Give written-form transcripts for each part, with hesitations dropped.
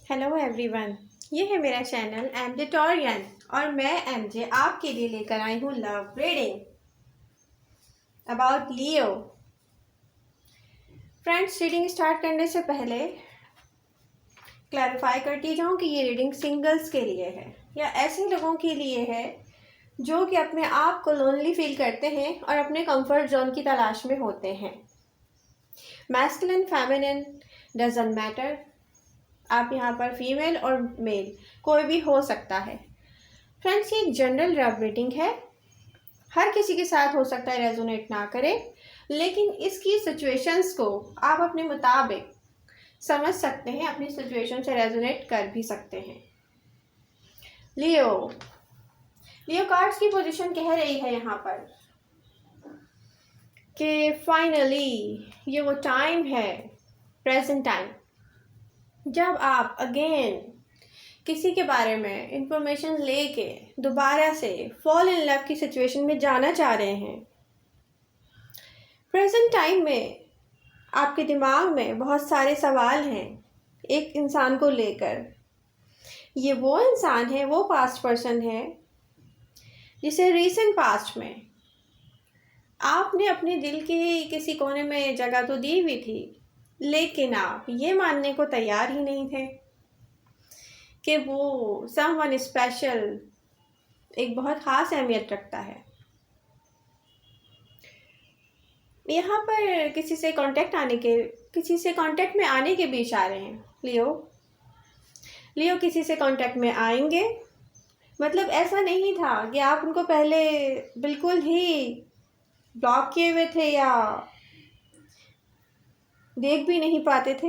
Hello everyone. ये है मेरा चैनल एम ट्यूटोरियल और मैं एमजे आपके लिए लेकर आई हूँ love reading about Leo. Friends, reading start करने से पहले क्लैरिफाई करती जाऊँ कि ये रीडिंग सिंगल्स के लिए है या ऐसे लोगों के लिए है जो कि अपने आप को लोनली फील करते हैं और अपने कंफर्ट जोन की तलाश में होते हैं। Masculine feminine doesn't matter. आप यहाँ पर फीमेल और मेल कोई भी हो सकता है। फ्रेंड्स, ये एक जनरल लव रीडिंग है, हर किसी के साथ हो सकता है रेजोनेट ना करे, लेकिन इसकी सिचुएशंस को आप अपने मुताबिक समझ सकते हैं, अपनी सिचुएशन से रेजोनेट कर भी सकते हैं। लियो लियो कार्ड्स की पोजीशन कह रही है यहाँ पर कि फाइनली ये वो टाइम है, प्रेजेंट टाइम, जब आप अगेन किसी के बारे में इंफॉर्मेशन लेके दोबारा से फॉल इन लव की सिचुएशन में जाना चाह रहे हैं। प्रेजेंट टाइम में आपके दिमाग में बहुत सारे सवाल हैं एक इंसान को लेकर। ये वो इंसान है, वो पास्ट पर्सन है जिसे रीसेंट पास्ट में आपने अपने दिल के किसी कोने में जगह तो दी हुई थी, लेकिन आप ये मानने को तैयार ही नहीं थे कि वो समवन स्पेशल एक बहुत ख़ास अहमियत रखता है। यहाँ पर किसी से कांटेक्ट में आने के बीच आ रहे हैं लियो किसी से कांटेक्ट में आएंगे। मतलब ऐसा नहीं था कि आप उनको पहले बिल्कुल ही ब्लॉक किए हुए थे या देख भी नहीं पाते थे।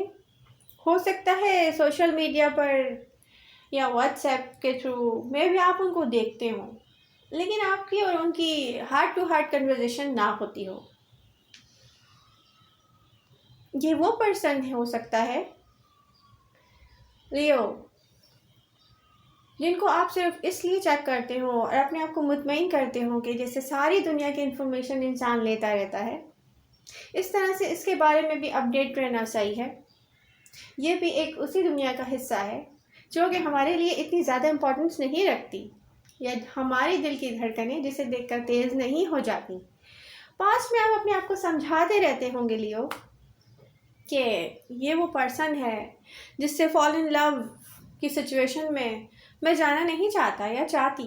हो सकता है सोशल मीडिया पर या व्हाट्सएप के थ्रू में भी आप उनको देखते हो, लेकिन आपकी और उनकी हार्ट टू हार्ट कन्वर्सेशन ना होती हो। ये वो पर्सन हो सकता है लियो जिनको आप सिर्फ इसलिए चेक करते हो और अपने आप को मुतमईन करते हो कि जैसे सारी दुनिया की इंफॉर्मेशन इंसान लेता रहता है, इस तरह से इसके बारे में भी अपडेट रहना सही है। ये भी एक उसी दुनिया का हिस्सा है जो कि हमारे लिए इतनी ज़्यादा इम्पोर्टेंस नहीं रखती, या हमारी दिल की धड़कनें जिसे देखकर तेज़ नहीं हो जाती। पास्ट में आप अपने आप को समझाते रहते होंगे लियो कि ये वो पर्सन है जिससे फॉल इन लव की सिचुएशन में मैं जाना नहीं चाहता या चाहती।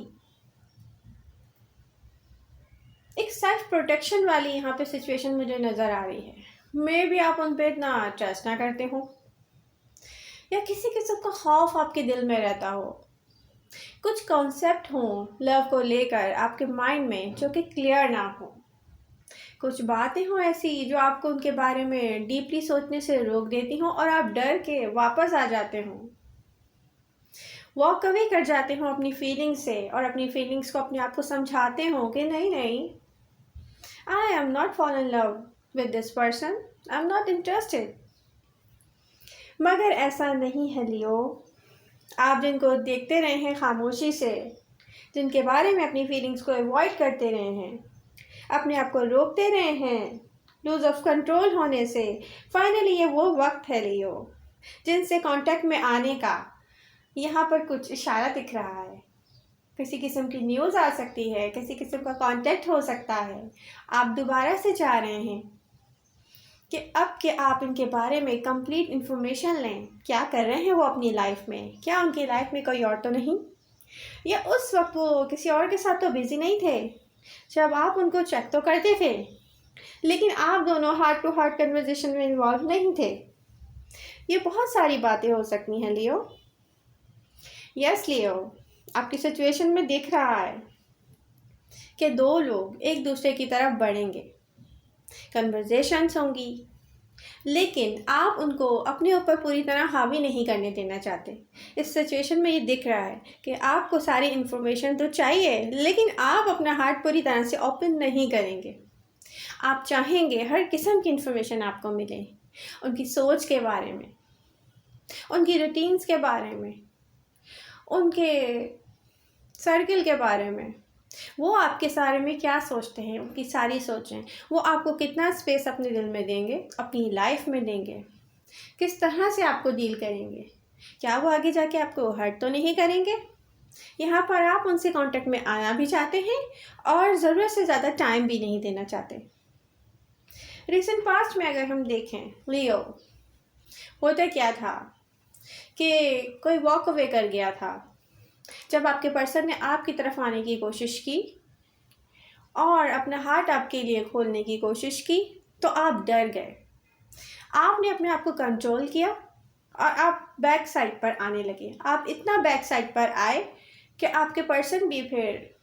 एक सेल्फ प्रोटेक्शन वाली यहाँ पे सिचुएशन मुझे नज़र आ रही है। मे भी आप उन पर इतना ट्रस्ट ना करते हो या किसी किस्म का खौफ आपके दिल में रहता हो। कुछ कॉन्सेप्ट हो लव को लेकर आपके माइंड में जो कि क्लियर ना हो। कुछ बातें हो ऐसी जो आपको उनके बारे में डीपली सोचने से रोक देती हो और आप डर के वापस आ जाते हो, वॉक अवे कर जाते हो अपनी फीलिंग्स से और अपनी फीलिंग्स को अपने आप को समझाते हो कि नहीं, I am not fall in love with this person, I am not interested. मगर ऐसा नहीं है लियो। आप जिनको देखते रहे हैं खामोशी से, जिनके बारे में अपनी फीलिंग्स को अवॉइड करते रहे हैं, अपने आप को रोकते रहे हैं लूज ऑफ कंट्रोल होने से, फाइनली ये वो वक्त है लियो जिनसे कांटेक्ट में आने का यहाँ पर कुछ इशारा दिख रहा है। किसी किस्म की न्यूज़ आ सकती है, किसी किस्म का कांटेक्ट हो सकता है। आप दोबारा से चाह रहे हैं कि अब के आप इनके बारे में कंप्लीट इन्फॉर्मेशन लें। क्या कर रहे हैं वो अपनी लाइफ में, क्या उनकी लाइफ में कोई और तो नहीं, या उस वक्त वो किसी और के साथ तो बिज़ी नहीं थे जब आप उनको चेक तो करते थे, लेकिन आप दोनों हार्ट टू हार्ट कन्वर्सेशन में इन्वॉल्व नहीं थे। ये बहुत सारी बातें हो सकती हैं लियो। यस लियो, आपकी सिचुएशन में दिख रहा है कि दो लोग एक दूसरे की तरफ बढ़ेंगे, कन्वर्सेशंस होंगी, लेकिन आप उनको अपने ऊपर पूरी तरह हावी नहीं करने देना चाहते। इस सिचुएशन में ये दिख रहा है कि आपको सारी इन्फॉर्मेशन तो चाहिए, लेकिन आप अपना हार्ट पूरी तरह से ओपन नहीं करेंगे। आप चाहेंगे हर किस्म की इन्फॉर्मेशन आपको मिले, उनकी सोच के बारे में, उनकी रूटीन्स के बारे में, उनके सर्कल के बारे में, वो आपके बारे में क्या सोचते हैं, उनकी सारी सोचें, वो आपको कितना स्पेस अपने दिल में देंगे, अपनी लाइफ में देंगे, किस तरह से आपको डील करेंगे। क्या वो आगे जाके आपको हर्ट तो नहीं करेंगे? यहाँ पर आप उनसे कांटेक्ट में आना भी चाहते हैं और ज़रूरत से ज़्यादा टाइम भी नहीं देना चाहते। रिसेंट पास्ट में अगर हम देखें लियो, होता क्या था कि कोई वॉक अवे कर गया था। जब आपके पर्सन ने आपकी तरफ आने की कोशिश की और अपना हार्ट आपके लिए खोलने की कोशिश की तो आप डर गए। आपने अपने आप को कंट्रोल किया और आप बैक साइड पर आने लगे। आप इतना बैक साइड पर आए कि आपके पर्सन भी फिर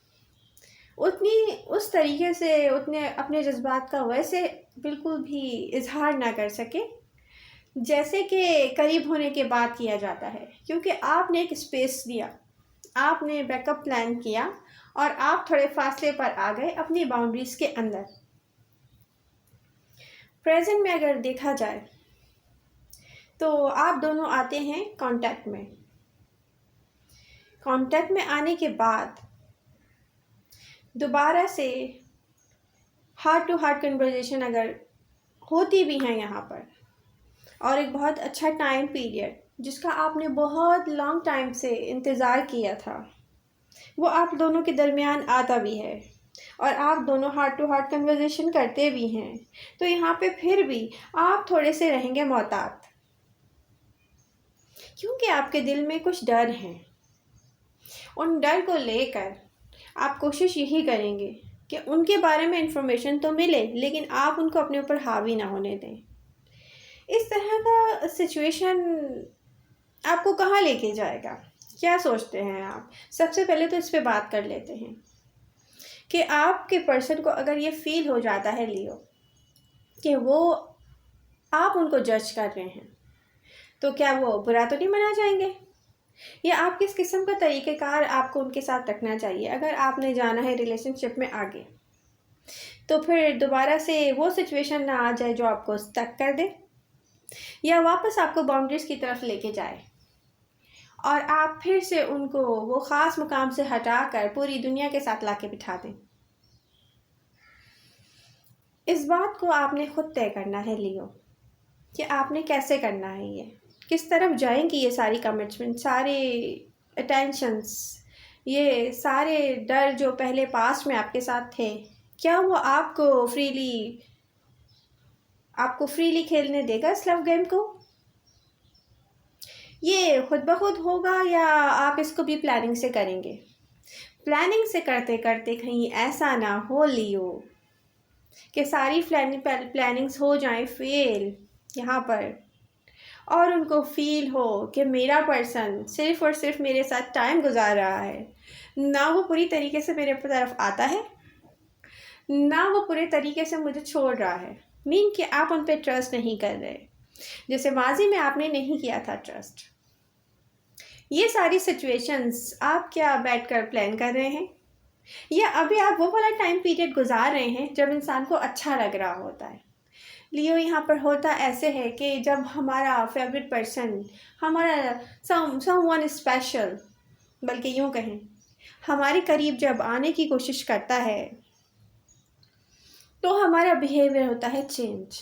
उस तरीके से उतने अपने जज्बात का वैसे बिल्कुल भी इजहार ना कर सके जैसे कि करीब होने के बाद किया जाता है, क्योंकि आपने एक स्पेस दिया, आपने बैकअप प्लान किया और आप थोड़े फासले पर आ गए अपनी बाउंड्रीज के अंदर। प्रेजेंट में अगर देखा जाए तो आप दोनों आते हैं कांटेक्ट में। कांटेक्ट में आने के बाद दोबारा से हार्ट टू हार्ट कन्वर्जेशन अगर होती भी हैं यहाँ पर, और एक बहुत अच्छा टाइम पीरियड जिसका आपने बहुत लॉन्ग टाइम से इंतज़ार किया था वो आप दोनों के दरमियान आता भी है और आप दोनों हार्ट टू हार्ट कन्वर्जेशन करते भी हैं, तो यहाँ पे फिर भी आप थोड़े से रहेंगे मोहतात, क्योंकि आपके दिल में कुछ डर हैं। उन डर को लेकर आप कोशिश यही करेंगे कि उनके बारे में इंफॉर्मेशन तो मिले लेकिन आप उनको अपने ऊपर हावी ना होने दें। इस तरह का सिचुएशन आपको कहाँ लेके जाएगा, क्या सोचते हैं आप? सबसे पहले तो इस पे बात कर लेते हैं कि आपके पर्सन को अगर ये फील हो जाता है लियो कि वो आप उनको जज कर रहे हैं, तो क्या वो बुरा तो नहीं मना जाएंगे? या आप किस किस्म का तरीक़ेकार आपको उनके साथ रखना चाहिए अगर आपने जाना है रिलेशनशिप में आगे, तो फिर दोबारा से वो सिचुएशन ना आ जाए जो आपको स्टक कर दे या वापस आपको बाउंड्रीज़ की तरफ लेके जाए और आप फिर से उनको वो ख़ास मुकाम से हटाकर पूरी दुनिया के साथ लाके बिठा दें। इस बात को आपने खुद तय करना है लियो कि आपने कैसे करना है, ये किस तरफ जाएंगी, ये सारी कमिटमेंट, सारे अटेंशंस, ये सारे डर जो पहले पास्ट में आपके साथ थे, क्या वो आपको फ्रीली खेलने देगा इस लव गेम को? ये खुद ब खुद होगा या आप इसको भी प्लानिंग से करेंगे? प्लानिंग से करते करते कहीं ऐसा ना हो लियो कि सारी प्लानिंग्स हो जाएं फेल यहाँ पर और उनको फील हो कि मेरा पर्सन सिर्फ़ और सिर्फ मेरे साथ टाइम गुजार रहा है, ना वो पूरी तरीके से मेरे तरफ आता है, ना वो पूरे तरीके से मुझे छोड़ रहा है। मीन कि आप उन पर ट्रस्ट नहीं कर रहे जैसे माजी में आपने नहीं किया था ट्रस्ट। ये सारी सिचुएशंस आप क्या बैठकर प्लान कर रहे हैं या अभी आप वो वाला टाइम पीरियड गुजार रहे हैं जब इंसान को अच्छा लग रहा होता है? लियो यहाँ पर होता ऐसे है कि जब हमारा फेवरेट पर्सन, हमारा समवन स्पेशल, बल्कि यूँ कहें हमारे करीब जब आने की कोशिश करता है तो हमारा बिहेवियर होता है चेंज,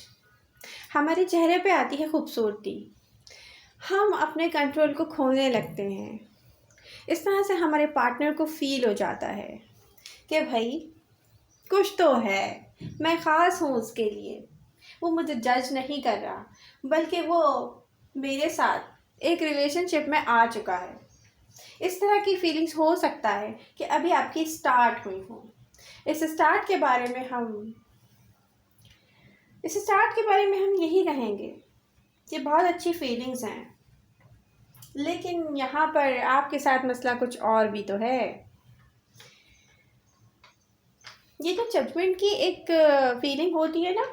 हमारे चेहरे पे आती है खूबसूरती, हम अपने कंट्रोल को खोने लगते हैं। इस तरह से हमारे पार्टनर को फील हो जाता है कि भाई कुछ तो है, मैं ख़ास हूँ उसके लिए, वो मुझे जज नहीं कर रहा बल्कि वो मेरे साथ एक रिलेशनशिप में आ चुका है। इस तरह की फीलिंग्स हो सकता है कि अभी आपकी स्टार्ट हुई हो। इस स्टार्ट के बारे में हम यही कहेंगे कि बहुत अच्छी फीलिंग्स हैं, लेकिन यहाँ पर आपके साथ मसला कुछ और भी तो है। ये तो जजमेंट की एक फीलिंग होती है ना,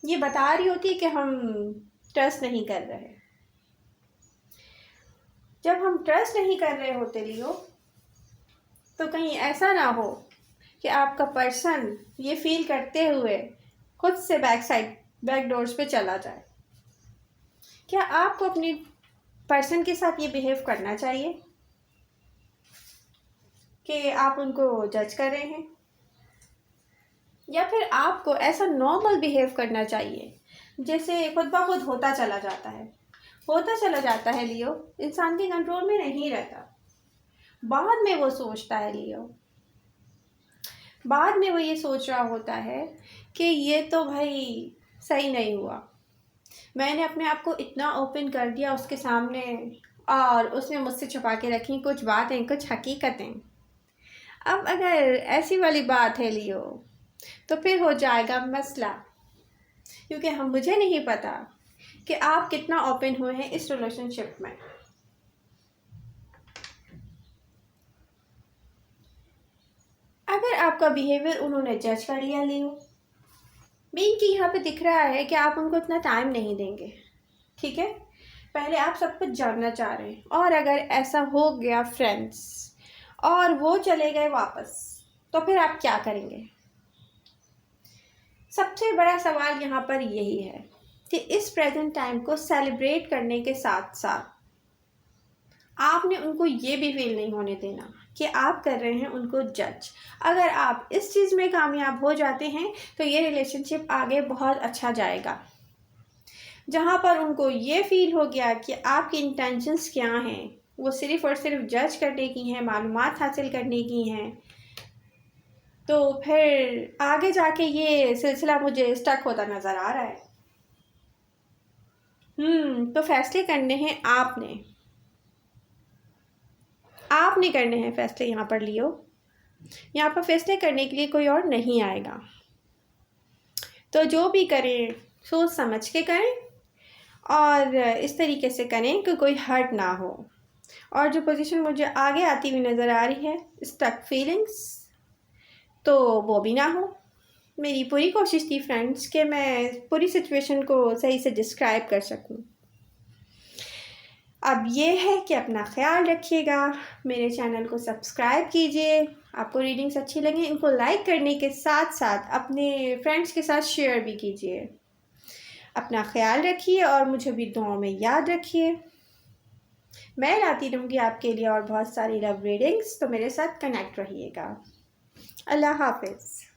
ये बता रही होती है कि हम ट्रस्ट नहीं कर रहे। जब हम ट्रस्ट नहीं कर रहे होते लियो, तो कहीं ऐसा ना हो कि आपका पर्सन ये फील करते हुए खुद से बैक डोर्स पे चला जाए। क्या आपको अपनी पर्सन के साथ ये बिहेव करना चाहिए कि आप उनको जज कर रहे हैं, या फिर आपको ऐसा नॉर्मल बिहेव करना चाहिए जैसे खुद ब खुद होता चला जाता है? होता चला जाता है लियो, इंसान के कंट्रोल में नहीं रहता। बाद में वो सोचता है लियो, बाद में वो ये सोच रहा होता है कि ये तो भाई सही नहीं हुआ, मैंने अपने आप को इतना ओपन कर दिया उसके सामने और उसने मुझसे छुपा के रखी कुछ बातें, कुछ हकीकतें। अब अगर ऐसी वाली बात है लियो तो फिर हो जाएगा मसला, क्योंकि मुझे नहीं पता कि आप कितना ओपन हुए हैं इस रिलेशनशिप में। अगर आपका बिहेवियर उन्होंने जज कर लिया लियो, मीन कि यहाँ पे दिख रहा है कि आप उनको इतना टाइम नहीं देंगे, ठीक है, पहले आप सब कुछ जानना चाह रहे हैं, और अगर ऐसा हो गया फ्रेंड्स और वो चले गए वापस, तो फिर आप क्या करेंगे? सबसे बड़ा सवाल यहाँ पर यही है कि इस प्रेजेंट टाइम को सेलिब्रेट करने के साथ साथ आपने उनको ये भी फील नहीं होने देना कि आप कर रहे हैं उनको जज। अगर आप इस चीज़ में कामयाब हो जाते हैं तो ये रिलेशनशिप आगे बहुत अच्छा जाएगा। जहाँ पर उनको ये फील हो गया कि आपकी इंटेंशंस क्या हैं, वो सिर्फ़ और सिर्फ जज करने की हैं, मालूमात हासिल करने की हैं, तो फिर आगे जाके ये सिलसिला मुझे स्टक होता नज़र आ रहा है। तो फैसले करने हैं आपने करने हैं फैसले यहाँ पर लियो। यहाँ पर फैसले करने के लिए कोई और नहीं आएगा, तो जो भी करें सोच समझ के करें और इस तरीके से करें कि कोई हर्ट ना हो। और जो पोजीशन मुझे आगे आती हुई नज़र आ रही है स्टक फीलिंग्स, तो वो भी ना हो। मेरी पूरी कोशिश थी फ्रेंड्स कि मैं पूरी सिचुएशन को सही से डिस्क्राइब कर सकूं। अब ये है कि अपना ख्याल रखिएगा, मेरे चैनल को सब्सक्राइब कीजिए, आपको रीडिंग्स अच्छी लगी इनको लाइक करने के साथ साथ अपने फ्रेंड्स के साथ शेयर भी कीजिए। अपना ख्याल रखिए और मुझे भी दुआओं में याद रखिए। मैं लाती रहूँगी आपके लिए और बहुत सारी लव रीडिंग्स, तो मेरे साथ कनेक्ट रहिएगा। अल्लाह हाफिज़।